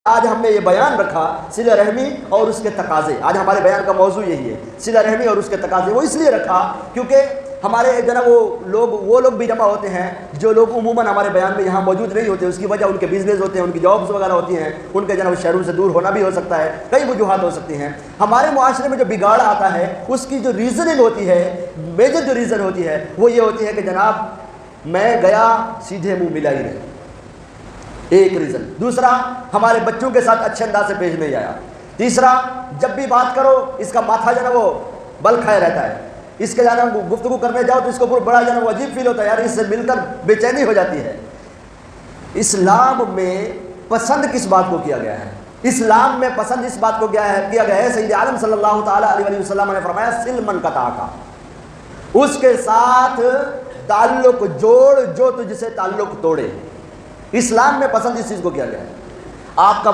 آج ہم نے یہ بیان رکھا صلہ رحمی اور اس کے تقاضے. آج ہمارے بیان کا موضوع یہی ہے، صلہ رحمی اور اس کے تقاضے. وہ اس لیے رکھا کیونکہ ہمارے جناب وہ لوگ بھی جمع ہوتے ہیں جو لوگ عموماً ہمارے بیان میں یہاں موجود نہیں ہوتے. اس کی وجہ ان کے بزنس ہوتے ہیں، ان کی جابس وغیرہ ہوتی ہیں، ان کے جناب شہروں سے دور ہونا بھی ہو سکتا ہے، کئی وجوہات ہو سکتی ہیں. ہمارے معاشرے میں جو بگاڑ آتا ہے اس کی جو ریزننگ ہوتی ہے، میجر جو ریزن ہوتی ہے وہ یہ ہوتی ہے کہ جناب میں گیا سیدھے منہ ملا ہی نہیں، ایک ریزن. دوسرا، ہمارے بچوں کے ساتھ اچھے انداز سے پیش نہیں آیا. تیسرا، جب بھی بات کرو اس کا ماتھا جو ہے وہ بل کھائے رہتا ہے. اس کے جانا گفتگو کرنے جاؤ تو اس کو بڑا جو ہے وہ عجیب فیل ہوتا ہے، یار اس سے مل کر بے چینی ہو جاتی ہے. اسلام میں پسند کس بات کو کیا گیا ہے؟ اسلام میں پسند اس بات کو کیا گیا ہے؟ سید عالم صلی اللہ تعالیٰ علیہ وسلم نے فرمایا سل من قطعک، اس کے ساتھ تعلق جوڑ جو تجھ سے تعلق توڑے. اسلام میں پسند اس چیز کو کیا گیا ہے. آپ کا